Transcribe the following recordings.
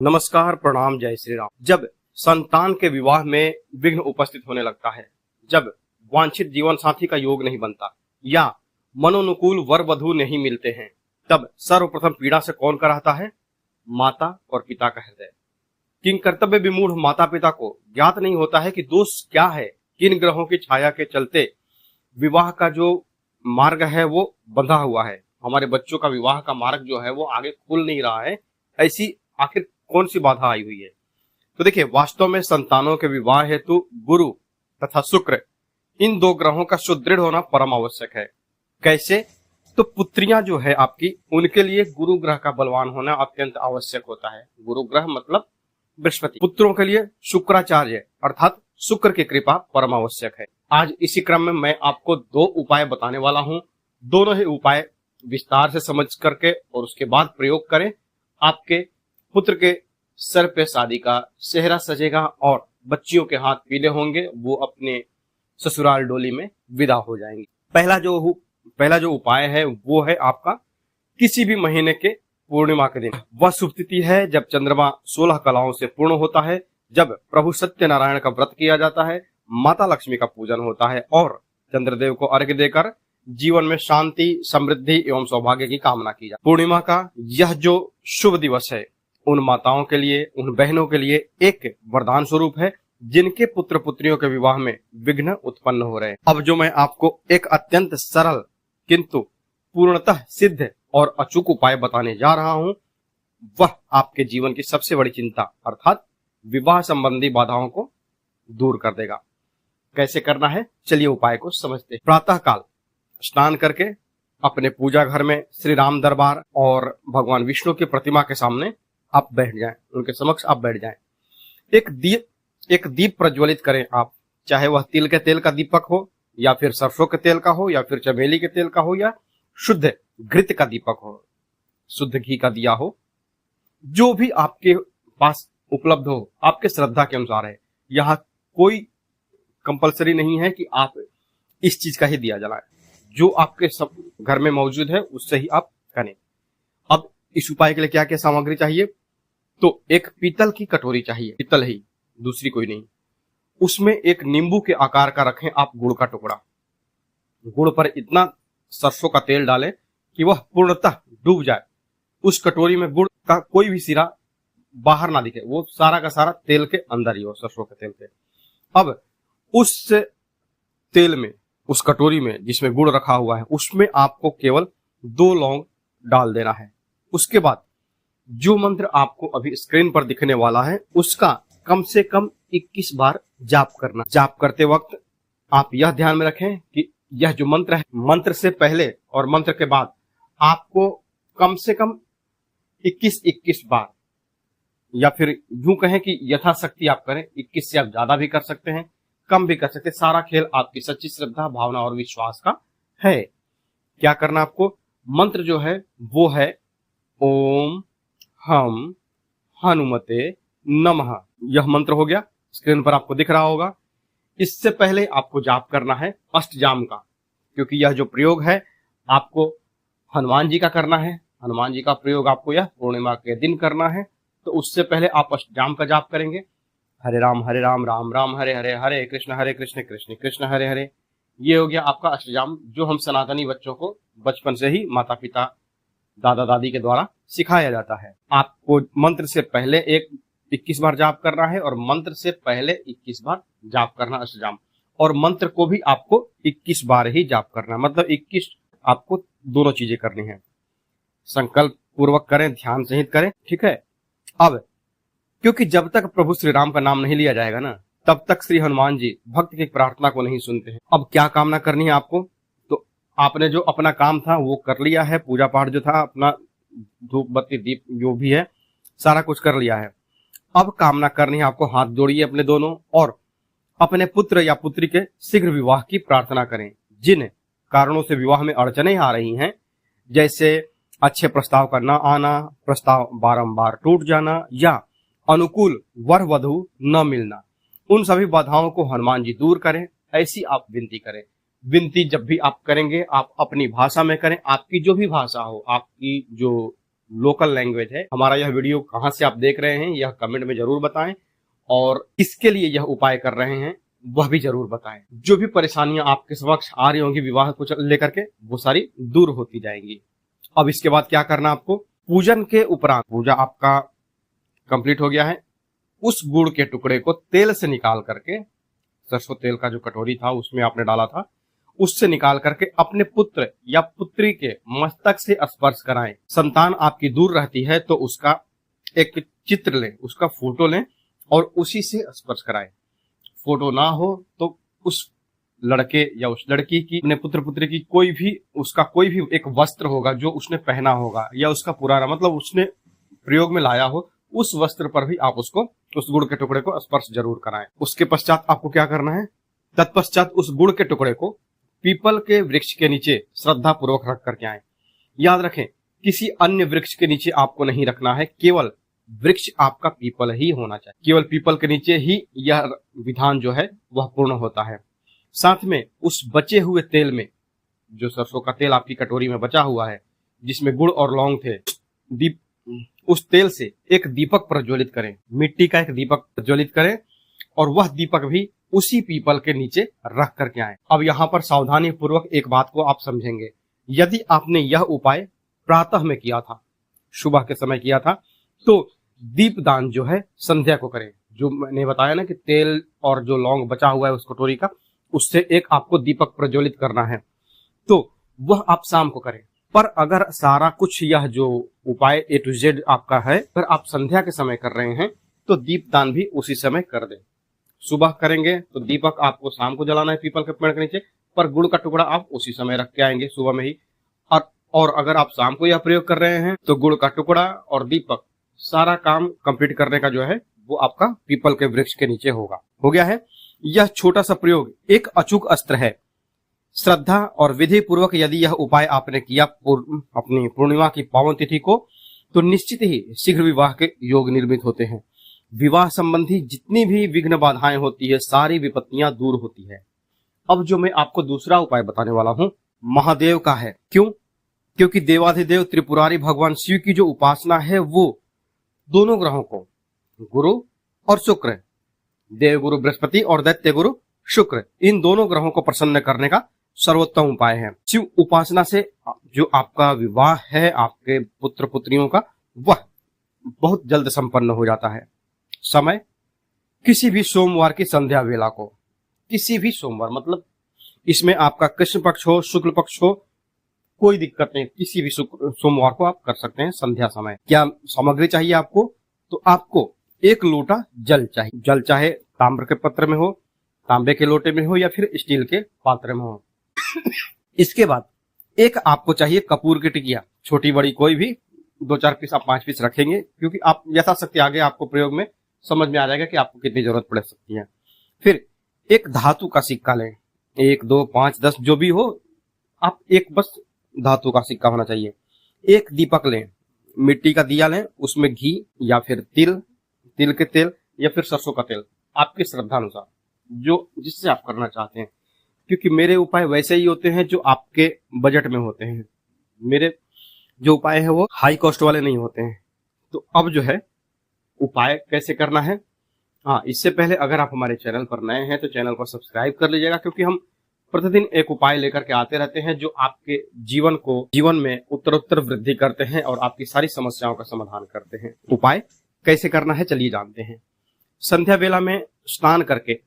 नमस्कार, प्रणाम, जय श्री राम। जब संतान के विवाह में विघ्न उपस्थित होने लगता है, जब वांछित जीवन साथी का योग नहीं बनता या मनोनुकूल वर वधु नहीं मिलते हैं, तब सर्वप्रथम पीड़ा से कौन कराता है? माता और पिता का हृदय। किन कर्तव्य विमूढ़ माता पिता को ज्ञात नहीं होता है कि दोष क्या है, किन ग्रहों की छाया के चलते विवाह का जो मार्ग है वो बंधा हुआ है। हमारे बच्चों का विवाह का मार्ग जो है वो आगे खुल नहीं रहा है। ऐसी आखिर कौन सी बाधा आई हुई है? तो देखिए, वास्तव में संतानों के विवाह हेतु गुरु तथा शुक्र, इन दो ग्रहों का सुदृढ़ होना परम आवश्यक है। कैसे? तो पुत्रियां जो है आपकी, उनके लिए गुरु ग्रह का बलवान होना अत्यंत आवश्यक होता है। गुरु ग्रह मतलब बृहस्पति। पुत्रों के लिए शुक्राचार्य अर्थात शुक्र की कृपा परम आवश्यक है। आज इसी क्रम में मैं आपको दो उपाय बताने वाला हूं। दोनों ही उपाय विस्तार से समझ करके और उसके बाद प्रयोग करें, आपके पुत्र के सर पे शादी का सेहरा सजेगा और बच्चियों के हाथ पीले होंगे, वो अपने ससुराल डोली में विदा हो जाएंगे। पहला जो उपाय है वो है आपका किसी भी महीने के पूर्णिमा के दिन। वह शुभ तिथि है जब चंद्रमा 16 कलाओं से पूर्ण होता है, जब प्रभु सत्यनारायण का व्रत किया जाता है, माता लक्ष्मी का पूजन होता है और चंद्रदेव को अर्घ्य देकर जीवन में शांति, समृद्धि एवं सौभाग्य की कामना की जाती है। पूर्णिमा का यह जो शुभ दिवस है, उन माताओं के लिए, उन बहनों के लिए एक वरदान स्वरूप है जिनके पुत्र पुत्रियों के विवाह में विघ्न उत्पन्न हो रहे हैं। अब जो मैं आपको एक अत्यंत सरल किंतु पूर्णतः सिद्ध और अचूक उपाय बताने जा रहा हूं, वह आपके जीवन की सबसे बड़ी चिंता अर्थात विवाह संबंधी बाधाओं को दूर कर देगा। कैसे करना है, चलिए उपाय को समझते हैं। प्रातः काल स्नान करके अपने पूजा घर में श्री राम दरबार और भगवान विष्णु की प्रतिमा के सामने आप बैठ जाएं, उनके समक्ष आप बैठ जाएं। एक दीप प्रज्वलित करें आप, चाहे वह तिल के तेल का दीपक हो या फिर सरसों के तेल का हो या फिर चमेली के तेल का हो या शुद्ध घृत का दीपक हो, शुद्ध घी का दिया हो, जो भी आपके पास उपलब्ध हो, आपके श्रद्धा के अनुसार है। यहाँ कोई कंपलसरी नहीं है कि आप इस चीज का ही दिया जलाएं, जो आपके सब घर में मौजूद है उससे ही आप करें। अब इस उपाय के लिए क्या क्या सामग्री चाहिए? तो एक पीतल की कटोरी चाहिए, पीतल ही, दूसरी कोई नहीं। उसमें एक नींबू के आकार का रखें आप गुड़ का टुकड़ा। गुड़ पर इतना सरसों का तेल डालें कि वह पूर्णतः डूब जाए। उस कटोरी में गुड़ का कोई भी सिरा बाहर ना दिखे, वो सारा का सारा तेल के अंदर ही हो, सरसों के तेल के। अब उस तेल में, उस कटोरी में जिसमें गुड़ रखा हुआ है, उसमें आपको केवल 2 लौंग डाल देना है। उसके बाद जो मंत्र आपको अभी स्क्रीन पर दिखने वाला है, उसका कम से कम 21 बार जाप करना। जाप करते वक्त आप यह ध्यान में रखें कि यह जो मंत्र है, मंत्र से पहले और मंत्र के बाद आपको कम से कम 21 बार, या फिर यूं कहें कि यथाशक्ति आप करें। 21 से आप ज्यादा भी कर सकते हैं, कम भी कर सकते हैं। सारा खेल आपकी सच्ची श्रद्धा, भावना और विश्वास का है। क्या करना आपको? मंत्र जो है वो है ओम हम हनुमते नमः। यह मंत्र हो गया, स्क्रीन पर आपको दिख रहा होगा। इससे पहले आपको जाप करना है अष्टजाम का, क्योंकि यह जो प्रयोग है आपको हनुमान जी का करना है। हनुमान जी का प्रयोग आपको यह पूर्णिमा के दिन करना है। तो उससे पहले आप अष्टजाम का जाप करेंगे। हरे राम राम राम हरे हरे, हरे कृष्ण कृष्ण कृष्ण हरे हरे। ये हो गया आपका अष्टजाम, जो हम सनातनी बच्चों को बचपन से ही माता पिता, दादा दादी के द्वारा सिखाया जाता है। आपको मंत्र से पहले 21 बार जाप करना है और मंत्र से पहले 21 बार जाप करना अष्टजाम, और मंत्र को भी आपको 21 बार ही जाप करना, मतलब 21 आपको दोनों चीजें करनी है। संकल्प पूर्वक करें, ध्यान सहित करें, ठीक है। अब क्योंकि जब तक प्रभु श्री राम का नाम नहीं लिया जाएगा ना, तब तक श्री हनुमान जी भक्त की प्रार्थना को नहीं सुनते हैं। अब क्या कामना करनी है आपको? तो आपने जो अपना काम था वो कर लिया है, पूजा पाठ जो था, अपना धूप बत्ती दीप जो भी है सारा कुछ कर लिया है। अब कामना करनी है आपको, हाथ जोड़िए अपने दोनों और अपने पुत्र या पुत्री के शीघ्र विवाह की प्रार्थना करें। जिन कारणों से विवाह में अड़चने आ रही हैं, जैसे अच्छे प्रस्ताव का न आना, प्रस्ताव बारंबार टूट जाना या अनुकूल वर वधु न मिलना, उन सभी बाधाओं को हनुमान जी दूर करें, ऐसी आप विनती करें। विनती जब भी आप करेंगे आप अपनी भाषा में करें, आपकी जो भी भाषा हो, आपकी जो लोकल लैंग्वेज है। हमारा यह वीडियो कहाँ से आप देख रहे हैं यह कमेंट में जरूर बताएं, और किसके लिए यह उपाय कर रहे हैं वह भी जरूर बताएं। जो भी परेशानियां आपके समक्ष आ रही होंगी विवाह को लेकर के, वो सारी दूर होती जाएंगी। अब इसके बाद क्या करना आपको, पूजन के उपरांत, पूजा आपका कंप्लीट हो गया है, उस गुड़ के टुकड़े को तेल से निकाल करके, सरसों तेल का जो कटोरी था उसमें आपने डाला था, उससे निकाल करके अपने पुत्र या पुत्री के मस्तक से स्पर्श कराएं। संतान आपकी दूर रहती है तो उसका एक चित्र लें, उसका फोटो लें और उसी से स्पर्श कराएं। फोटो ना हो तो उस लड़के या उस लड़की की, अपने पुत्र पुत्री की कोई भी, उसका कोई भी एक वस्त्र होगा जो उसने पहना होगा या उसका पुराना, मतलब उसने प्रयोग में लाया हो, उस वस्त्र पर भी आप उसको, उस गुड़ के टुकड़े को स्पर्श जरूर कराएं। उसके पश्चात आपको क्या करना है, तत्पश्चात उस गुड़ के टुकड़े को पीपल के वृक्ष के नीचे श्रद्धा पूर्वक रख करके आए। याद रखें, किसी अन्य वृक्ष के नीचे आपको नहीं रखना है, केवल वृक्ष आपका पीपल ही होना चाहिए। केवल पीपल के नीचे ही यह विधान जो है वह पूर्ण होता है। साथ में उस बचे हुए तेल में, जो सरसों का तेल आपकी कटोरी में बचा हुआ है जिसमें गुड़ और लौंग थे, उस तेल से एक दीपक प्रज्वलित करें, मिट्टी का एक दीपक प्रज्वलित करें और वह दीपक भी उसी पीपल के नीचे रख करके आए। अब यहाँ पर सावधानी पूर्वक एक बात को आप समझेंगे, यदि आपने यह उपाय प्रातः में किया था, सुबह के समय किया था, तो दीपदान जो है संध्या को करें। जो मैंने बताया ना कि तेल और जो लौंग बचा हुआ है उस कटोरी का, उससे एक आपको दीपक प्रज्वलित करना है, तो वह आप शाम को करें। पर अगर सारा कुछ यह जो उपाय A to Z आपका है, अगर आप संध्या के समय कर रहे हैं तो दीपदान भी उसी समय कर दें। सुबह करेंगे तो दीपक आपको शाम को जलाना है पीपल के पेड़ के नीचे, पर गुड़ का टुकड़ा आप उसी समय रख के आएंगे सुबह में ही। और अगर आप शाम को यह प्रयोग कर रहे हैं तो गुड़ का टुकड़ा और दीपक, सारा काम कंप्लीट करने का जो है वो आपका पीपल के वृक्ष के नीचे होगा। हो गया है। यह छोटा सा प्रयोग एक अचूक अस्त्र है। श्रद्धा और विधि पूर्वक यदि यह उपाय आपने किया अपनी पूर्णिमा की पावन तिथि को, तो निश्चित ही शीघ्र विवाह के योग निर्मित होते हैं। विवाह संबंधी जितनी भी विघ्न बाधाएं होती है, सारी विपत्तियां दूर होती है। अब जो मैं आपको दूसरा उपाय बताने वाला हूं, महादेव का है। क्यों? क्योंकि देवाधिदेव त्रिपुरारी भगवान शिव की जो उपासना है वो दोनों ग्रहों को, गुरु और शुक्र, देव गुरु बृहस्पति और दैत्य गुरु शुक्र, इन दोनों ग्रहों को प्रसन्न करने का सर्वोत्तम उपाय है। शिव उपासना से जो आपका विवाह है आपके पुत्र पुत्रियों का, वह बहुत जल्द संपन्न हो जाता है। समय किसी भी सोमवार की संध्या वेला को, किसी भी सोमवार, मतलब इसमें आपका कृष्ण पक्ष हो शुक्ल पक्ष हो, कोई दिक्कत नहीं, किसी भी सोमवार को आप कर सकते हैं संध्या समय। क्या सामग्री चाहिए आपको? तो आपको एक लोटा जल चाहिए। जल चाहे ताम्र के पत्र में हो, तांबे के लोटे में हो या फिर स्टील के पात्र में हो। इसके बाद एक आपको चाहिए कपूर की टिकिया, छोटी बड़ी कोई भी, 2-4 पीस आप 5 पीस रखेंगे, क्योंकि आप यथाशक्ति आगे आपको प्रयोग में समझ में आ जाएगा कि आपको कितनी जरूरत पड़ सकती है। फिर एक धातु का सिक्का लें, 1, 2, 5, 10 जो भी हो, आप एक बस धातु का सिक्का होना चाहिए। एक दीपक लें, मिट्टी का दिया लें, उसमें घी या फिर तिल के तेल या फिर सरसों का तेल, आपकी श्रद्धा अनुसार जो जिससे आप करना चाहते हैं, क्योंकि मेरे उपाय वैसे ही होते हैं जो आपके बजट में होते हैं। मेरे जो उपाय है वो हाई कॉस्ट वाले नहीं होते हैं। तो अब जो है उपाय कैसे करना है, हाँ, इससे पहले अगर आप हमारे चैनल पर नए हैं तो चैनल को सब्सक्राइब कर लीजिएगा, क्योंकि हम प्रतिदिन एक उपाय लेकर के आते रहते हैं जो आपके जीवन में उत्तरोत्तर वृद्धि करते हैं और आपकी सारी समस्याओं का समाधान करते हैं। उपाय कैसे करना है चलिए जानते हैं। संध्या वेला में स्नान करके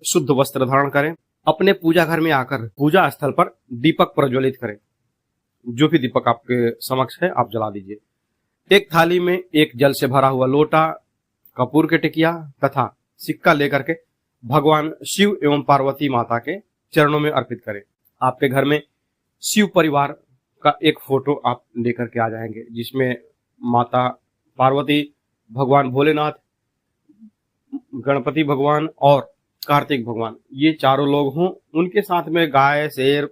शुद्ध वस्त्र धारण करें। अपने पूजा घर में आकर पूजा स्थल पर दीपक प्रज्वलित करें। जो भी दीपक आपके समक्ष है आप जला दीजिए। एक थाली में एक जल से भरा हुआ लोटा, कपूर के टिकिया तथा सिक्का लेकर के भगवान शिव एवं पार्वती माता के चरणों में अर्पित करें। आपके घर में शिव परिवार का एक फोटो आप लेकर के आ जाएंगे, जिसमें माता पार्वती, भगवान भोलेनाथ, गणपति भगवान और कार्तिक भगवान, ये चारों लोग हों। उनके साथ में गाय, शेर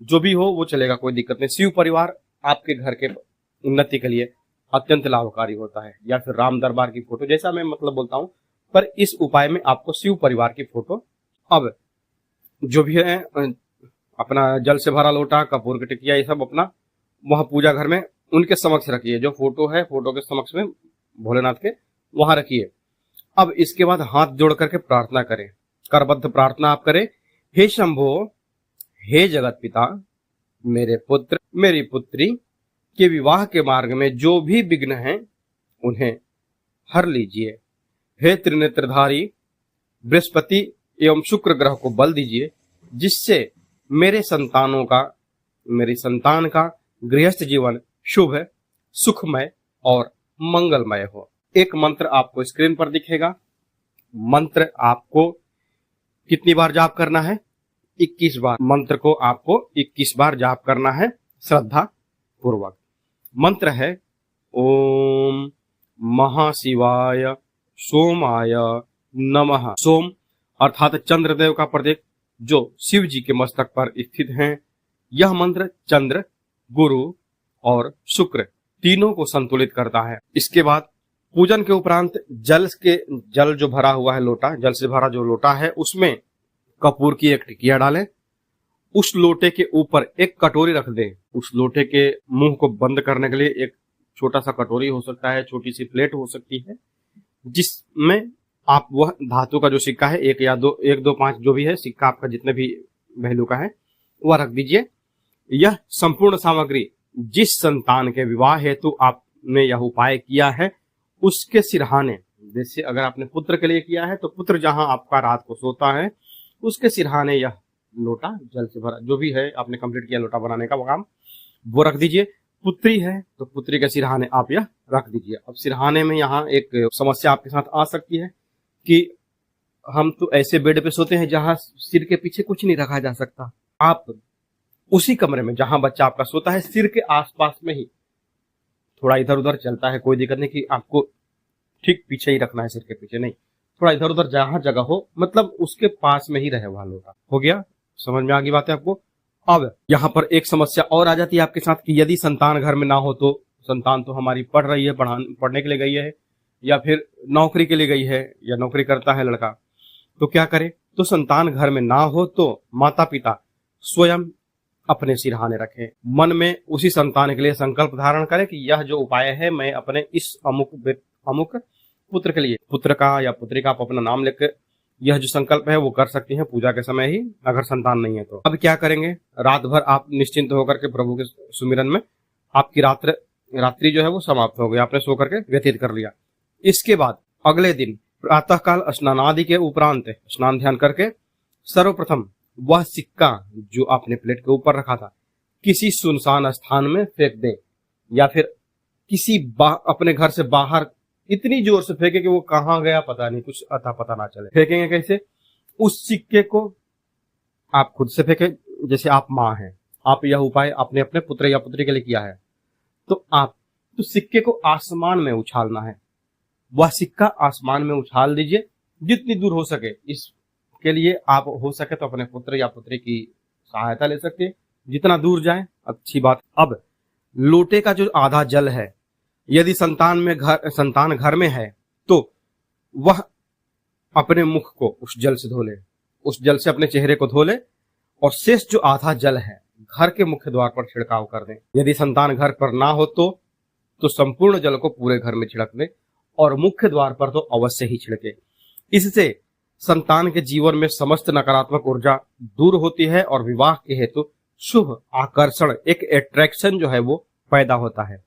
जो भी हो वो चलेगा, कोई दिक्कत नहीं। शिव परिवार आपके घर के उन्नति के लिए अत्यंत लाभकारी होता है। या फिर राम दरबार की फोटो, जैसा मैं मतलब बोलता हूं, पर इस उपाय में आपको शिव परिवार की फोटो, अब जो भी है अपना जल से भरा लोटा, कपूर की टिकिया, ये सब अपना वहां पूजा घर में उनके समक्ष रखिए। जो फोटो है फोटो के समक्ष में भोलेनाथ के वहां रखिए। अब इसके बाद हाथ जोड़ करके प्रार्थना करें, करबद्ध प्रार्थना आप करें। हे शंभो, हे जगत पिता, मेरे पुत्र मेरी पुत्री के विवाह के मार्ग में जो भी विघ्न हैं उन्हें हर लीजिए। हे त्रिनेत्रधारी बृहस्पति एवं शुक्र ग्रह को बल दीजिए, जिससे मेरी संतान का गृहस्थ जीवन शुभ, सुखमय और मंगलमय हो। एक मंत्र आपको स्क्रीन पर दिखेगा। मंत्र आपको कितनी बार जाप करना है? 21 बार। मंत्र को आपको 21 बार जाप करना है श्रद्धा पूर्वक। मंत्र है ओम महाशिवाय सोमाय नमः। सोम अर्थात चंद्रदेव का प्रतीक जो शिव जी के मस्तक पर स्थित हैं। यह मंत्र चंद्र, गुरु और शुक्र तीनों को संतुलित करता है। इसके बाद पूजन के उपरांत जल जो भरा हुआ है लोटा, जल से भरा जो लोटा है उसमें कपूर की एक टिकिया डालें। उस लोटे के ऊपर एक कटोरी रख दें। उस लोटे के मुंह को बंद करने के लिए एक छोटा सा कटोरी हो सकता है, छोटी सी प्लेट हो सकती है, जिसमें आप वह धातु का जो सिक्का है, 1 या 2, 1, 2, 5 जो भी है सिक्का आपका जितने भी वैल्यू का है वह रख दीजिए। यह संपूर्ण सामग्री जिस संतान के विवाह हेतु आपने यह उपाय किया है उसके सिरहाने, जैसे अगर आपने पुत्र के लिए किया है तो पुत्र जहां आपका रात को सोता है उसके सिरहाने यह लोटा जल से भरा जो भी है आपने कंप्लीट किया लोटा बनाने का काम, वो रख दीजिए। पुत्री है तो पुत्री के सिरहाने आप यह रख दीजिए। अब सिरहाने में यहाँ एक समस्या आपके साथ आ सकती है कि हम तो ऐसे बेड पे सोते हैं जहां सिर के पीछे कुछ नहीं रखा जा सकता। आप उसी कमरे में जहां बच्चा आपका सोता है सिर के आसपास में ही थोड़ा इधर उधर चलता है, कोई दिक्कत नहीं कि आपको ठीक पीछे ही रखना है, सिर के पीछे नहीं, थोड़ा इधर उधर जहां जगह हो, मतलब उसके पास में ही रहे वह लोटा। हो गया? समझ में आ गई बात है आपको? अब यहाँ पर एक समस्या और आ जाती है आपके साथ कि यदि संतान घर में ना हो तो, संतान तो हमारी पढ़ रही है, पढ़ने के लिए गई है या फिर नौकरी के लिए गई है या नौकरी करता है लड़का, तो क्या करे? तो संतान घर में ना हो तो माता पिता स्वयं अपने सिरहाने रखें। मन में उसी संतान के लिए संकल्प धारण करें कि यह जो उपाय है मैं अपने इस अमुक पुत्र के लिए, पुत्र का या पुत्री का आप अपना नाम लिखकर यह जो संकल्प है वो कर सकती हैं पूजा के समय ही, अगर संतान नहीं है तो। अब क्या करेंगे? रात भर आप निश्चिंत होकर के प्रभु के सुमिरन में आपकी रात्रि जो है वो समाप्त हो गई, आपने सो करके व्यतीत कर लिया। इसके बाद अगले दिन प्रातःकाल स्नान आदि के उपरांत स्नान ध्यान करके सर्वप्रथम वह सिक्का जो आपने प्लेट के ऊपर रखा था किसी सुनसान स्थान में फेंक दें, या फिर किसी अपने घर से बाहर इतनी जोर से फेंके कि वो कहाँ गया पता नहीं, कुछ अता पता ना चले। फेंकेंगे कैसे? उस सिक्के को आप खुद से फेंके, जैसे आप माँ हैं, आप यह उपाय आपने अपने पुत्र या पुत्री के लिए किया है तो आप तो सिक्के को आसमान में उछालना है। वह सिक्का आसमान में उछाल दीजिए जितनी दूर हो सके। इसके लिए आप हो सके तो अपने पुत्र या पुत्री की सहायता ले सकते हैं, जितना दूर जाए अच्छी बात। अब लोटे का जो आधा जल है, यदि संतान घर में है तो वह अपने मुख को उस जल से धो ले, उस जल से अपने चेहरे को धो ले और शेष जो आधा जल है घर के मुख्य द्वार पर छिड़काव कर दें। यदि संतान घर पर ना हो तो संपूर्ण जल को पूरे घर में छिड़क दें और मुख्य द्वार पर तो अवश्य ही छिड़के। इससे संतान के जीवन में समस्त नकारात्मक ऊर्जा दूर होती है और विवाह के हेतु शुभ आकर्षण, एक अट्रैक्शन जो है वो पैदा होता है।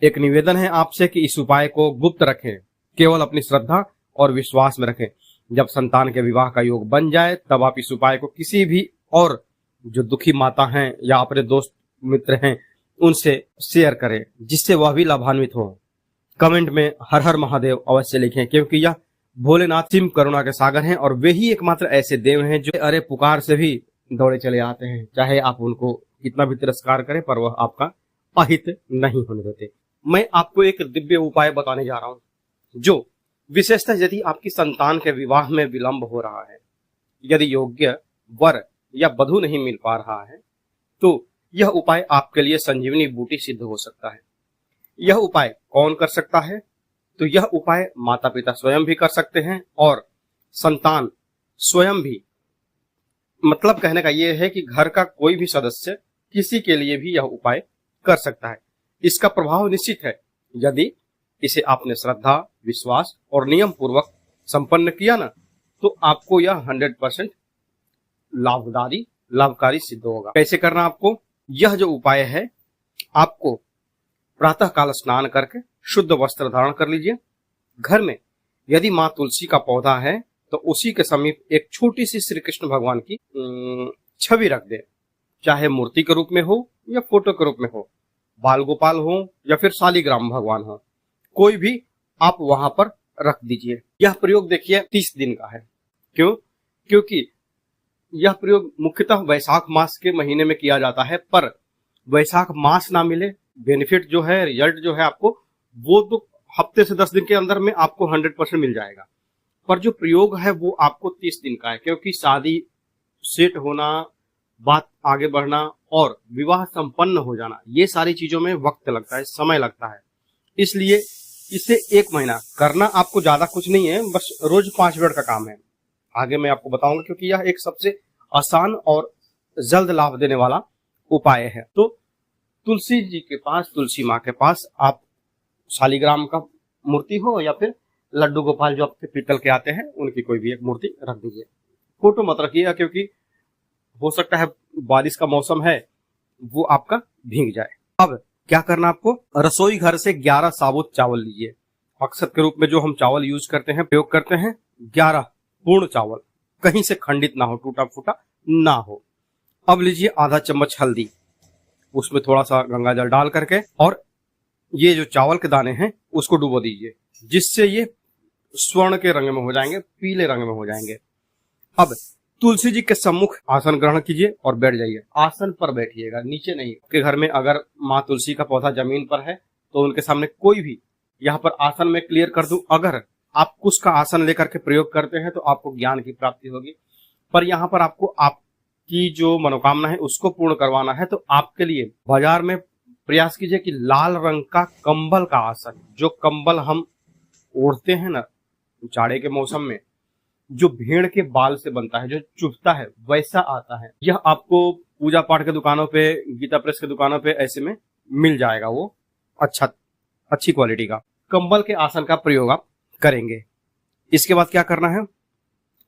एक निवेदन है आपसे कि इस उपाय को गुप्त रखें, केवल अपनी श्रद्धा और विश्वास में रखें। जब संतान के विवाह का योग बन जाए तब आप इस उपाय को किसी भी और जो दुखी माता हैं या अपने दोस्त मित्र हैं उनसे शेयर करें, जिससे वह भी लाभान्वित हो। कमेंट में हर हर महादेव अवश्य लिखें, क्योंकि यह भोलेनाथ सिम करुणा के सागर हैं और वे ही एकमात्र ऐसे देव हैं जो अरे पुकार से भी दौड़े चले आते हैं। चाहे आप उनको कितना भी तिरस्कार करें पर वह आपका अहित नहीं होने देते। मैं आपको एक दिव्य उपाय बताने जा रहा हूं जो विशेषतः यदि आपकी संतान के विवाह में विलंब हो रहा है, यदि योग्य वर या वधू नहीं मिल पा रहा है, तो यह उपाय आपके लिए संजीवनी बूटी सिद्ध हो सकता है। यह उपाय कौन कर सकता है? तो यह उपाय माता पिता स्वयं भी कर सकते हैं और संतान स्वयं भी। मतलब कहने का यह है कि घर का कोई भी सदस्य किसी के लिए भी यह उपाय कर सकता है। इसका प्रभाव निश्चित है। यदि इसे आपने श्रद्धा, विश्वास और नियम पूर्वक संपन्न किया ना, तो आपको यह 100% लाभकारी सिद्ध होगा। कैसे करना आपको? यह जो उपाय है, आपको प्रातः काल स्नान करके शुद्ध वस्त्र धारण कर लीजिए। घर में यदि माँ तुलसी का पौधा है तो उसी के समीप एक छोटी सी श्री कृष्ण भगवान की छवि रख दे, चाहे मूर्ति के रूप में हो या फोटो के रूप में हो, बाल गोपाल हो या फिर शालिग्राम भगवान हो, कोई भी आप वहां पर रख दीजिए। यह प्रयोग देखिए 30 दिन का है। क्यों? क्योंकि यह प्रयोग मुख्यतः वैशाख मास के महीने में किया जाता है, पर वैशाख मास ना मिले, बेनिफिट जो है, रिजल्ट जो है आपको, वो तो हफ्ते से 10 दिन के अंदर में आपको 100% मिल जाएगा। पर जो प्रयोग है वो आपको 30 दिन का है, क्योंकि शादी सेट होना, बात आगे बढ़ना और विवाह संपन्न हो जाना, ये सारी चीजों में वक्त लगता है, समय लगता है। इसलिए इसे 1 महीना करना आपको ज्यादा कुछ नहीं है, बस रोज 5 मिनट का काम है। आगे मैं आपको बताऊंगा, क्योंकि यह एक सबसे आसान और जल्द लाभ देने वाला उपाय है। तो तुलसी जी के पास, तुलसी माँ के पास आप शालिग्राम का मूर्ति हो या फिर लड्डू गोपाल जो आपके पीतल के आते हैं, उनकी कोई भी एक मूर्ति रख दीजिए। फोटो मत रखिएगा, क्योंकि हो सकता है बारिश का मौसम है, वो आपका भीग जाए। अब क्या करना आपको? रसोई घर से 11 साबुत चावल लीजिए। अक्सर के रूप में जो हम चावल यूज करते हैं, प्रयोग करते हैं, 11 पूर्ण चावल, कहीं से खंडित ना हो, टूटा फूटा ना हो। अब लीजिए आधा चम्मच हल्दी, उसमें थोड़ा सा गंगा जल डाल करके, और ये जो चावल के दाने हैं उसको डुबो दीजिए, जिससे ये स्वर्ण के रंग में हो जाएंगे, पीले रंग में हो जाएंगे। अब तुलसी जी के सम्मुख आसन ग्रहण कीजिए और बैठ जाइए। आसन पर बैठिएगा, नीचे नहीं। आपके घर में अगर माँ तुलसी का पौधा जमीन पर है तो उनके सामने कोई भी, यहाँ पर आसन में क्लियर कर दूं, अगर आप कुछ का आसन लेकर के प्रयोग करते हैं तो आपको ज्ञान की प्राप्ति होगी। पर यहाँ पर आपको आपकी जो मनोकामना है उसको पूर्ण करवाना है, तो आपके लिए बाजार में प्रयास कीजिए कि लाल रंग का कंबल का आसन, जो कंबल हम ओढ़ते हैं ना जाड़े के मौसम में, जो भेड़ के बाल से बनता है, जो चुभता है, वैसा आता है। यह आपको पूजा पाठ के दुकानों पे, गीता प्रेस के दुकानों पे ऐसे में मिल जाएगा, वो अच्छी क्वालिटी का कंबल के आसन का प्रयोग आप करेंगे। इसके बाद क्या करना है?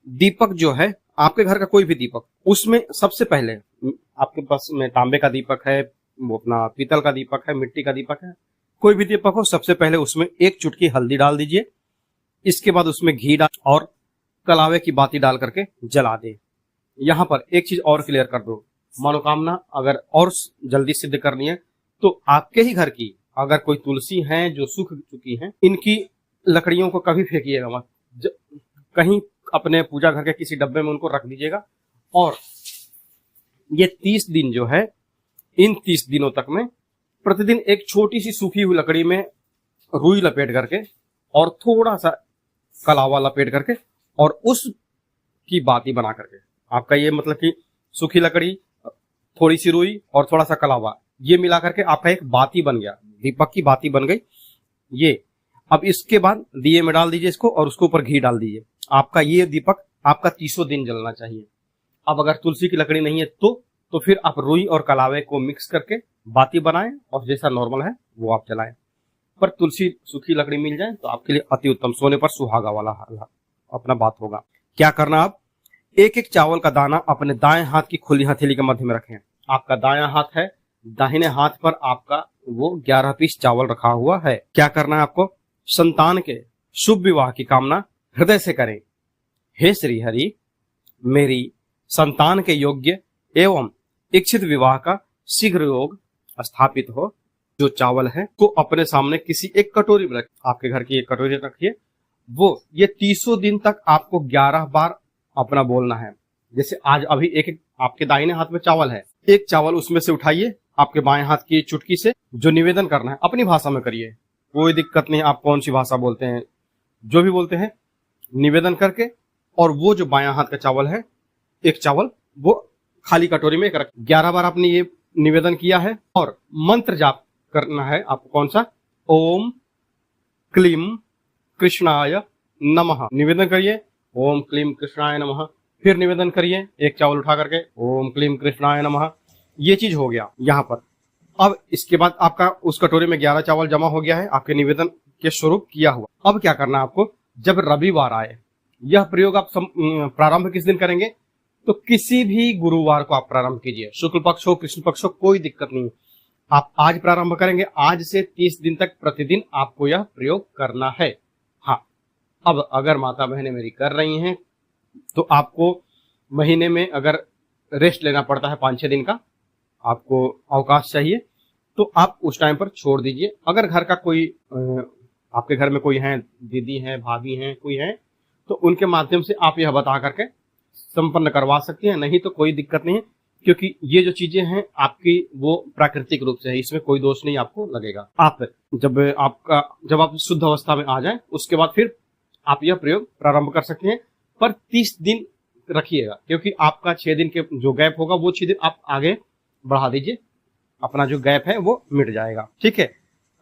दीपक जो है, आपके घर का कोई भी दीपक, उसमें सबसे पहले आपके पास में तांबे का दीपक है, वो अपना पीतल का दीपक है, मिट्टी का दीपक है, कोई भी दीपक हो, सबसे पहले उसमें 1 चुटकी हल्दी डाल दीजिए। इसके बाद उसमें घी डाल और कलावे की बाती डाल करके जला दे। यहाँ पर एक चीज और क्लियर कर दो, मनोकामना अगर और जल्दी सिद्ध करनी है तो आपके ही घर की अगर कोई तुलसी है जो सूख चुकी है, इनकी लकड़ियों को कभी फेंकिएगा मत, कहीं अपने पूजा घर के किसी डब्बे में उनको रख दीजिएगा। और ये 30 दिन जो है, इन 30 दिनों तक में प्रतिदिन एक छोटी सी सूखी हुई लकड़ी में रुई लपेट करके और थोड़ा सा कलावा लपेट करके और उसकी बाती बना करके, आपका ये मतलब कि सूखी लकड़ी, थोड़ी सी रुई और थोड़ा सा कलावा, ये मिला करके आपका एक बाती बन गया, दीपक की बाती बन गई ये। अब इसके बाद दिए में डाल दीजिए इसको और उसके ऊपर घी डाल दीजिए। आपका ये दीपक आपका 30 दिन जलना चाहिए। अब अगर तुलसी की लकड़ी नहीं है तो फिर आप रुई और कलावे को मिक्स करके बाती बनाएं और जैसा नॉर्मल है वो आप जलाएं। पर तुलसी सूखी लकड़ी मिल जाए तो आपके लिए अति उत्तम, सोने पर सुहागा वाला अपना बात होगा। क्या करना? आप 1-1 चावल का दाना अपने दाएं हाथ की खुली हथेली के मध्य में रखें। आपका दायां हाथ है, दाहिने हाथ पर आपका वो 11 पीस चावल रखा हुआ है। क्या करना है आपको? संतान के शुभ विवाह की कामना हृदय से करें। हे श्री हरि, मेरी संतान के योग्य एवं इच्छित विवाह का शीघ्र योग स्थापित हो। जो चावल है को अपने सामने किसी एक कटोरी में रख, आपके घर की एक कटोरी रखिए। वो ये 30 दिन तक आपको 11 बार अपना बोलना है। जैसे आज अभी एक आपके दाहिने हाथ में चावल है, एक चावल उसमें से उठाइए, आपके बाएं हाथ की चुटकी से जो निवेदन करना है अपनी भाषा में करिए, कोई दिक्कत नहीं। आप कौन सी भाषा बोलते हैं, जो भी बोलते हैं, निवेदन करके, और वो जो बायां हाथ का चावल है, एक चावल वो खाली कटोरी में रख। 11 बार आपने ये निवेदन किया है और मंत्र जाप करना है आपको। कौन सा? ओम क्लीम कृष्णाय नमः। निवेदन करिए, ओम क्लीम कृष्णाय नमः। फिर निवेदन करिए, एक चावल उठा करके, ओम क्लीम कृष्णाय नमः। ये चीज हो गया यहाँ पर। अब इसके बाद आपका उस कटोरे में 11 चावल जमा हो गया है आपके निवेदन के स्वरूप किया हुआ। अब क्या करना है आपको, जब रविवार आए, यह प्रयोग आप प्रारंभ किस दिन करेंगे, तो किसी भी गुरुवार को आप प्रारंभ कीजिए, शुक्ल पक्ष हो कृष्ण पक्ष हो कोई दिक्कत नहीं। आप आज प्रारंभ करेंगे, आज से 30 दिन तक प्रतिदिन आपको यह प्रयोग करना है। हाँ, अब अगर माता बहनें मेरी कर रही हैं तो आपको महीने में अगर रेस्ट लेना पड़ता है 5-6 दिन का, आपको अवकाश चाहिए, तो आप उस टाइम पर छोड़ दीजिए। अगर घर का कोई आपके घर में कोई है, दीदी हैं, भाभी हैं, कोई है, तो उनके माध्यम से आप यह बता करके संपन्न करवा सकती हैं, नहीं तो कोई दिक्कत नहीं है, क्योंकि ये जो चीजें हैं आपकी वो प्राकृतिक रूप से है, इसमें कोई दोष नहीं आपको लगेगा। आप जब आप शुद्ध अवस्था में आ जाए उसके बाद फिर आप यह प्रयोग प्रारंभ कर सकते हैं, पर 30 दिन रखिएगा, क्योंकि आपका 6 दिन के जो गैप होगा वो 6 दिन आप आगे बढ़ा दीजिए, अपना जो गैप है वो मिट जाएगा। ठीक है।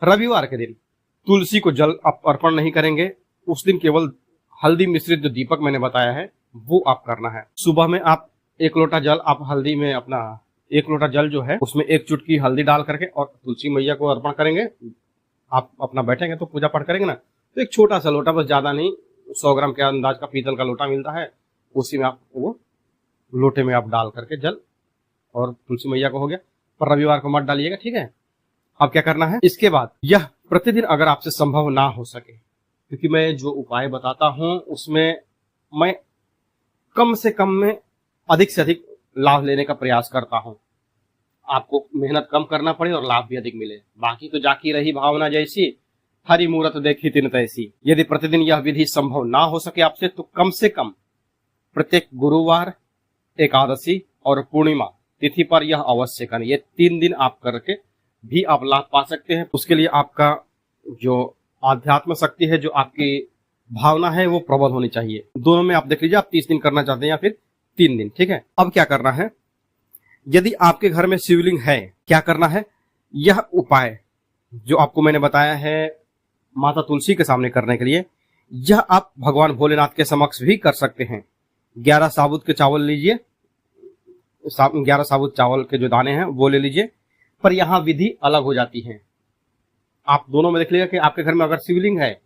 रविवार के दिन तुलसी को जल आप अर्पण नहीं करेंगे, उस दिन केवल हल्दी मिश्रित जो दीपक मैंने बताया है वो आप करना है। सुबह में आप 1 लोटा जल, आप हल्दी में अपना 1 लोटा जल जो है उसमें 1 चुटकी हल्दी डाल करके और तुलसी मैया को अर्पण करेंगे। आप अपना बैठेंगे तो पूजा पाठ करेंगे ना, तो एक छोटा सा लोटा, बस ज्यादा नहीं, 100 ग्राम के अंदाज का पीतल का लोटा मिलता है, उसी में आप वो लोटे में आप डाल करके जल और तुलसी मैया को हो गया, पर रविवार को मत डालिएगा। ठीक है। अब क्या करना है, इसके बाद यह प्रतिदिन अगर आपसे संभव ना हो सके, क्योंकि मैं जो उपाय बताता हूं उसमें मैं कम से कम में अधिक से अधिक लाभ लेने का प्रयास करता हूं, आपको मेहनत कम करना पड़े और लाभ भी अधिक मिले। बाकी तो जाकी रही भावना जैसी, हरि मूरत देखी तिन तैसी। यदि प्रतिदिन यह विधि संभव ना हो सके आपसे, तो कम से कम प्रत्येक गुरुवार, एकादशी और पूर्णिमा तिथि पर यह अवश्य करें। ये 3 दिन आप करके भी आप लाभ पा सकते हैं। उसके लिए आपका जो आध्यात्म शक्ति है, जो आपकी भावना है, वो प्रबल होनी चाहिए। दोनों में आप देख लीजिए, आप 30 दिन करना चाहते हैं या फिर 3 दिन। ठीक है। अब क्या करना है, यदि आपके घर में शिवलिंग है, क्या करना है, यह उपाय जो आपको मैंने बताया है माता तुलसी के सामने करने के लिए, यह आप भगवान भोलेनाथ के समक्ष भी कर सकते हैं। 11 साबुत के चावल लीजिए, 11 साबुत चावल के जो दाने हैं वो ले लीजिए, पर यहाँ विधि अलग हो जाती है। आप दोनों में देख लीजिए कि आपके घर में अगर शिवलिंग है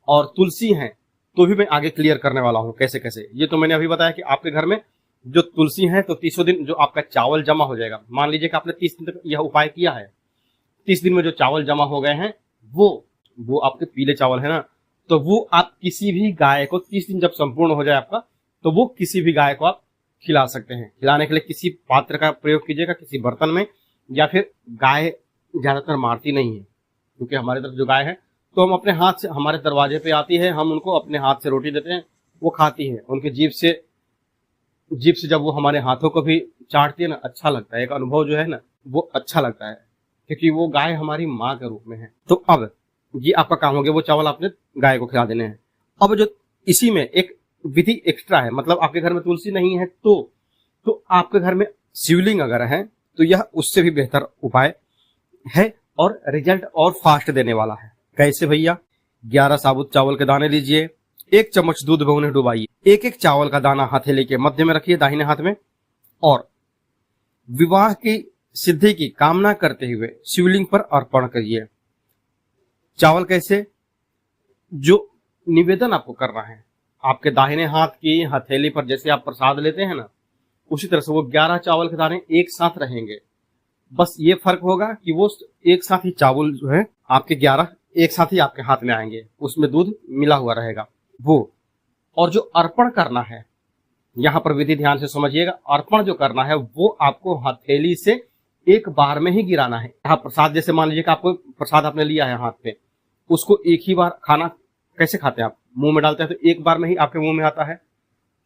और तुलसी है, तो भी मैं आगे क्लियर करने वाला हूँ कैसे कैसे। ये तो मैंने अभी बताया कि आपके घर में जो तुलसी है, तो 30 दिन जो आपका चावल जमा हो जाएगा। मान लीजिए कि आपने 30 दिन तक यह उपाय किया है, 30 दिन में जो चावल जमा हो गए हैं वो आपके पीले चावल है ना, तो वो आप किसी भी गाय को 30 दिन जब संपूर्ण हो जाए आपका, तो वो किसी भी गाय को आप खिला सकते हैं। खिलाने के लिए किसी पात्र का प्रयोग कीजिएगा, किसी बर्तन में, या फिर गाय ज्यादातर मारती नहीं है, क्योंकि हमारे तरफ जो गाय है तो हम अपने हाथ से, हमारे दरवाजे पे आती है, हम उनको अपने हाथ से रोटी देते हैं, वो खाती है। उनके जीभ से जब वो हमारे हाथों को भी चाटती है ना, अच्छा लगता है, एक अनुभव जो है ना वो अच्छा लगता है, क्योंकि वो गाय हमारी माँ के रूप में है। तो अब ये आपका काम हो गया, वो चावल आपने गाय को खिला देने हैं। अब जो इसी में एक विधि एक्स्ट्रा है, मतलब आपके घर में तुलसी नहीं है तो आपके घर में शिवलिंग अगर है तो यह उससे भी बेहतर उपाय है और रिजल्ट और फास्ट देने वाला है। कैसे भैया, 11 साबुत चावल के दाने लीजिए, 1 चम्मच दूध में उन्हें डुबाइए, एक चावल का दाना हथेली के मध्य में रखिए दाहिने हाथ में, और विवाह की सिद्धि की कामना करते हुए शिवलिंग पर अर्पण करिए। चावल कैसे, जो निवेदन आपको करना है, आपके दाहिने हाथ की हथेली पर जैसे आप प्रसाद लेते हैं ना, उसी तरह से वो 11 चावल के दाने एक साथ रहेंगे। बस ये फर्क होगा कि वो एक साथ ही चावल जो है आपके 11 एक साथ ही आपके हाथ में आएंगे, उसमें दूध मिला हुआ रहेगा वो। और जो अर्पण करना है, यहाँ पर विधि ध्यान से समझिएगा, अर्पण जो करना है वो आपको हथेली से एक बार में ही गिराना है। यहाँ प्रसाद, जैसे मान लीजिए कि आपको प्रसाद आपने लिया है हाथ पे, उसको एक ही बार खाना, कैसे खाते हैं आप, मुंह में डालते हैं तो एक बार में ही आपके मुंह में आता है,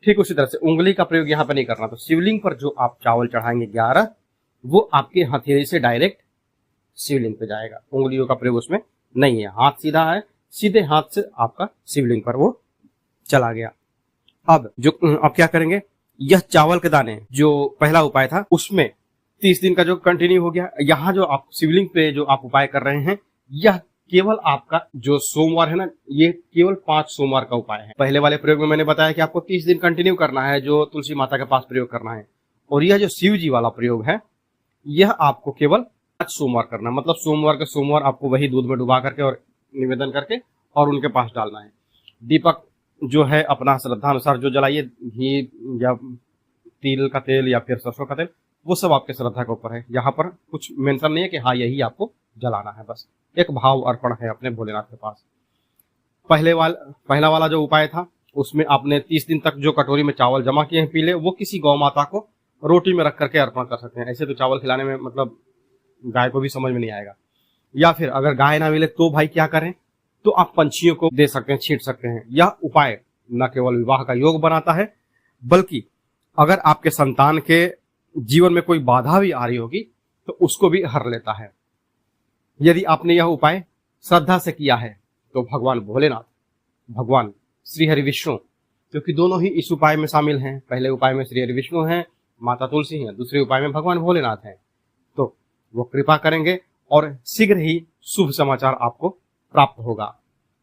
ठीक उसी तरह से उंगली का प्रयोग यहाँ पे नहीं करना। तो शिवलिंग पर जो आप चावल चढ़ाएंगे 11, वो आपके हथेली से डायरेक्ट शिवलिंग पे जाएगा, उंगलियों का प्रयोग उसमें नहीं है। हाथ सीधा है, सीधे हाथ से आपका शिवलिंग पर वो चला गया। अब क्या करेंगे, यह चावल के दाने जो पहला उपाय था उसमें 30 दिन का जो कंटिन्यू हो गया, यहाँ जो आप शिवलिंग पे जो आप उपाय कर रहे हैं, यह केवल आपका जो सोमवार है ना, ये केवल 5 सोमवार का उपाय है। पहले वाले प्रयोग में मैंने बताया कि आपको 30 दिन कंटिन्यू करना है, जो तुलसी माता के पास प्रयोग करना है, और यह जो शिव जी वाला प्रयोग है, यह आपको केवल आज सोमवार करना, मतलब सोमवार के सोमवार आपको वही दूध में डुबा करके और निवेदन करके और उनके पास डालना है। दीपक जो है अपना श्रद्धा अनुसार जो जलाइए, घी या तिल का तेल या फिर सरसों का तेल, वो सब आपके श्रद्धा के ऊपर है। यहाँ पर कुछ मेंशन नहीं है कि हाँ यही आपको जलाना है, बस एक भाव अर्पण है अपने भोलेनाथ के पास। पहला वाला जो उपाय था उसमें आपने 30 दिन तक जो कटोरी में चावल जमा किए हैं पीले, वो किसी गौ माता को रोटी में रख करके अर्पण कर सकते हैं। ऐसे तो चावल खिलाने में मतलब गाय को भी समझ में नहीं आएगा। या फिर अगर गाय ना मिले तो भाई क्या करें, तो आप पंछियों को दे सकते हैं, छींट सकते हैं। यह उपाय न केवल विवाह का योग बनाता है, बल्कि अगर आपके संतान के जीवन में कोई बाधा भी आ रही होगी तो उसको भी हर लेता है। यदि आपने यह उपाय श्रद्धा से किया है तो भगवान भोलेनाथ, भगवान श्री हरि विष्णु, क्योंकि दोनों ही इस उपाय में शामिल हैं, पहले उपाय में श्री हरि विष्णु हैं, माता तुलसी हैं, दूसरे उपाय में भगवान भोलेनाथ हैं, तो वो कृपा करेंगे और शीघ्र ही शुभ समाचार आपको प्राप्त होगा।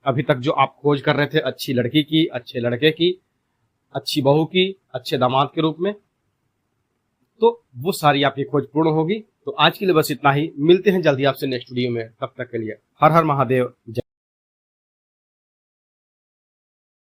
अभी तक जो आप खोज कर रहे थे अच्छी लड़की की, अच्छे लड़के की, अच्छी बहू की, अच्छे दामाद के रूप में, तो वो सारी आपकी खोज पूर्ण होगी। तो आज के लिए बस इतना ही, मिलते हैं जल्दी आपसे नेक्स्ट वीडियो में, तब तक के लिए हर हर महादेव।